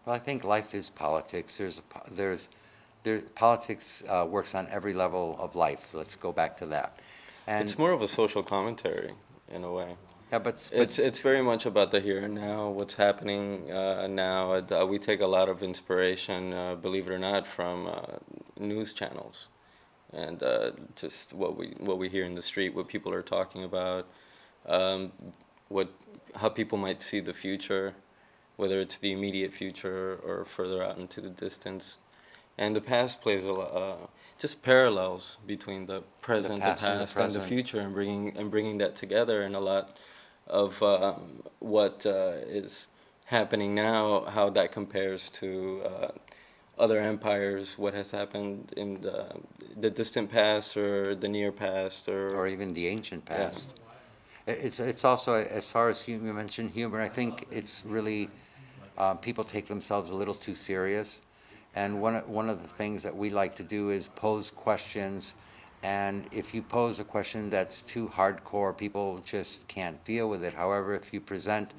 Well, I think life is politics. Politics works on every level of life. Let's go back to that. It's And more of a social commentary in a way. yeah, It's very much about the here and now, what's happening now. We take a lot of inspiration, believe it or not, from news channels and just what we hear in the street, what people are talking about, um, what how people might see the future, whether it's the immediate future or further out into the distance. And the past plays just parallels between the the present, the past and the past, and the present. future, and bringing that together. And a lot of what is happening now, how that compares to other empires, what has happened in the distant past or the near past, Or or even the ancient yeah. past. It's also, as far as you mentioned humor, I think it's really people take themselves a little too serious. And one of the things that we like to do is pose questions. And if you pose a question that's too hardcore, people just can't deal with it. However, if you present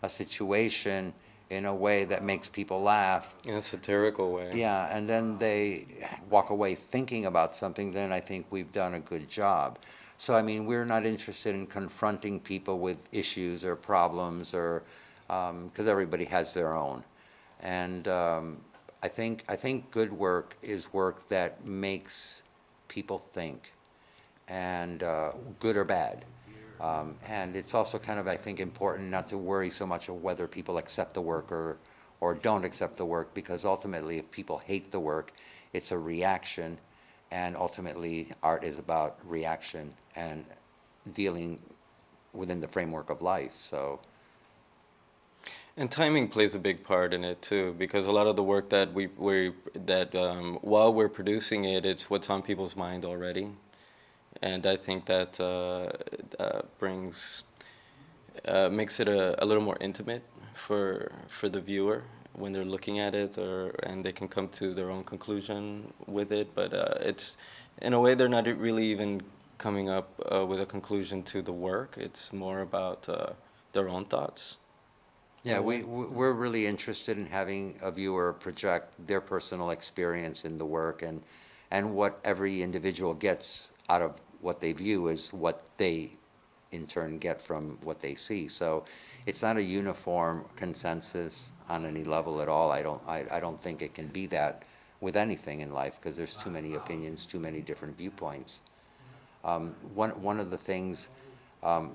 a situation in a way that makes people laugh, In a satirical way. yeah, and then they walk away thinking about something, then I think we've done a good job. So, I mean, we're not interested in confronting people with issues or problems or, because everybody has their own. And I think good work is work that makes people think, and good or bad. And it's also kind of, I think, important not to worry so much of whether people accept the work or don't accept the work, because ultimately, if people hate the work, it's a reaction, and ultimately, art is about reaction and dealing within the framework of life. So, And timing plays a big part in it too, because a lot of the work that we that while we're producing it, it's what's on people's mind already, and I think that brings makes it a little more intimate for the viewer when they're looking at it, or and they can come to their own conclusion with it. But it's in a way they're not really even coming up with a conclusion to the work. It's more about their own thoughts in yeah, a way. we're really interested in having a viewer project their personal experience in the work, and what every individual gets out of what they view is what they in turn get from what they see. So it's not a uniform consensus on any level at all. I don't think it can be that with anything in life, because there's too many opinions, too many different viewpoints. One of the things,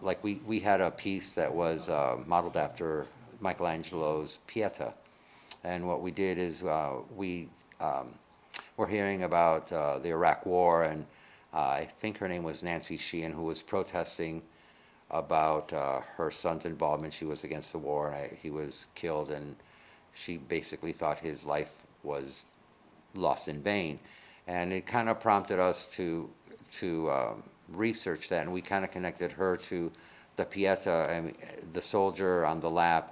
like we had a piece that was modeled after Michelangelo's Pieta, and what we did is we were hearing about the Iraq War, and I think her name was Nancy Sheehan, who was protesting about her son's involvement. She was against the war, and he was killed, and she basically thought his life was lost in vain. And it kind of prompted us to research that, and we kind of connected her to the Pieta. I mean, the soldier on the lap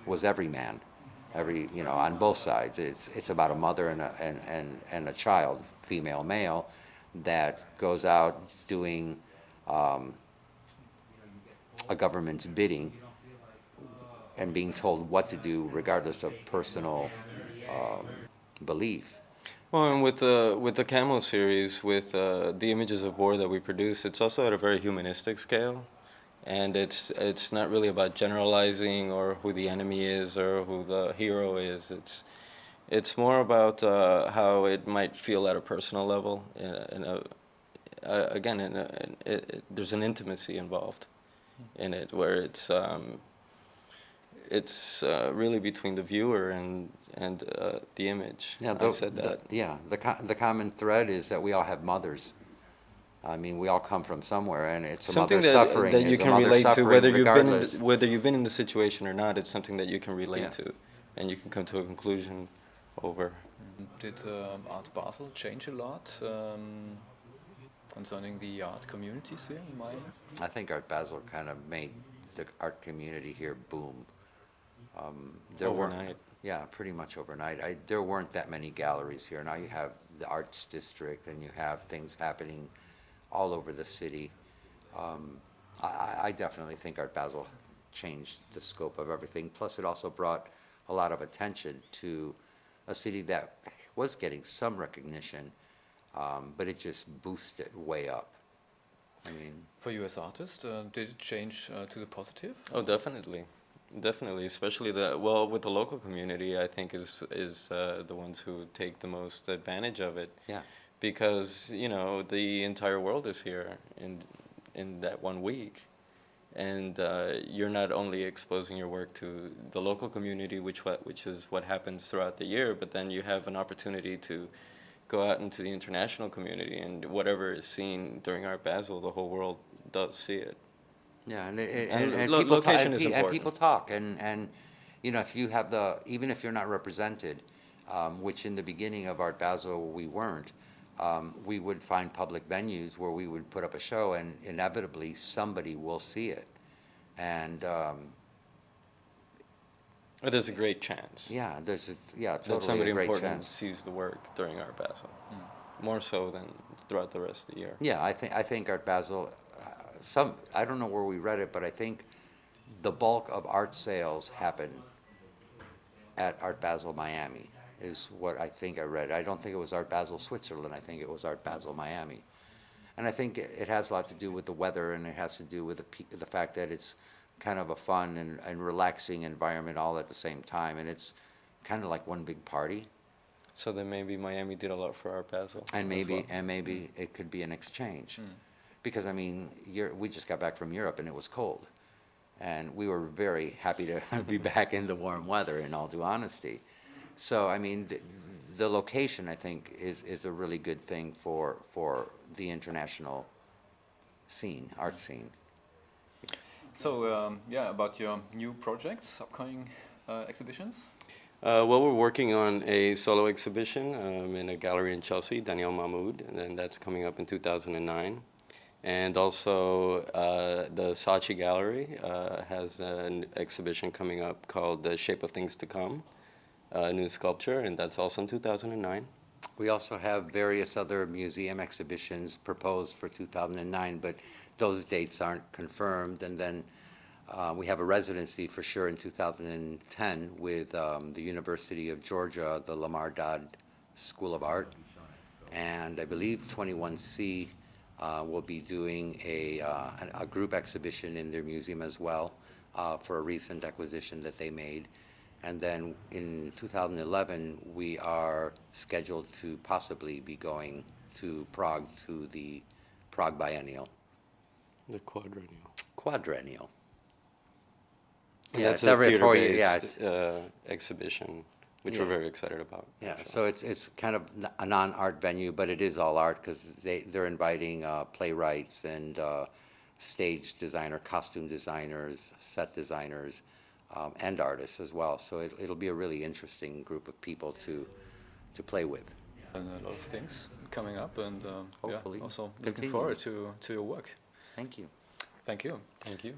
was every man, on both sides. It's about a mother and a child, female, male, that goes out doing a government's bidding and being told what to do regardless of personal um, belief. Well, and with the Camo series, with the images of war that we produce, it's also at a very humanistic scale, and it's not really about generalizing or who the enemy is or who the hero is. It's more about how it might feel at a personal level. Again, there's an intimacy involved in it, where it's really between the viewer and the image. Yeah, I said that. the common thread is that we all have mothers. I mean, we all come from somewhere, and it's a Something mother suffering. you Is a can mother relate to, suffering regardless? whether you've been in the situation or not. It's something that you can relate Yeah. to, and you can come to a conclusion over. Did Art Basel change a lot concerning the art communities here in Miami? I think Art Basel kind of made the art community here boom. There weren't, Overnight. yeah, pretty much overnight. There weren't that many galleries here. Now you have the Arts District, and you have things happening all over the city. Um, I definitely think Art Basel changed the scope of everything. Plus, it also brought a lot of attention to a city that was getting some recognition, but it just boosted way up. I mean, For you as artist, did it change to the positive? Oh, definitely, definitely. Especially with the local community, I think is the ones who take the most advantage of it. yeah. Because the entire world is here in that one week, and you're not only exposing your work to the local community, which is what happens throughout the year, but then you have an opportunity to go out into the international community, and whatever is seen during Art Basel, the whole world does see it. Yeah, and Location is and important. people talk, and if you have even if you're not represented, which in the beginning of Art Basel we weren't, we would find public venues where we would put up a show, and inevitably somebody will see it, and There's a great chance yeah, that totally somebody a great important chance. sees the work during Art Basel, more so than throughout the rest of the year. Yeah, I think Art Basel, I don't know where we read it, but I think the bulk of art sales happen at Art Basel Miami, is what I think I read. I don't think it was Art Basel Switzerland. I think it was Art Basel Miami. And I think it has a lot to do with the weather, and it has to do with the fact that it's kind of a fun and relaxing environment all at the same time. And it's kind of like one big party. So then maybe Miami did a lot for Art Basel. And as well. maybe it could be an exchange. Because, I mean, we just got back from Europe, and it was cold. And we were very happy to be back in the warm weather, in all due honesty. So, I mean, the location, I think, is a really good thing for the international scene, art scene. So yeah, about your new projects, upcoming exhibitions. Well, we're working on a solo exhibition in a gallery in Chelsea, Daniel Mahmoud, and then that's coming up in 2009. And also, the Saatchi Gallery has an exhibition coming up called The Shape of Things to Come, a new sculpture, and that's also in 2009. We also have various other museum exhibitions proposed for 2009, but those dates aren't confirmed. And then we have a residency for sure in 2010 with the University of Georgia, the Lamar Dodd School of Art. And I believe 21C will be doing a group exhibition in their museum as well for a recent acquisition that they made. And then in 2011, we are scheduled to possibly be going to Prague to the Prague Biennial. The quadrennial. Quadrennial. And Yeah, that's it's a every 4 years. Yeah, theater-based exhibition, which we're Yeah. very excited about. yeah. actually. So it's kind of a non-art venue, but it is all art because they're inviting playwrights and stage designer, costume designers, set designers, and artists as well. So it'll be a really interesting group of people to play with. And a lot of things coming up, and yeah, Hopefully also looking continue. forward to your work. Thank you. Thank you. Thank you.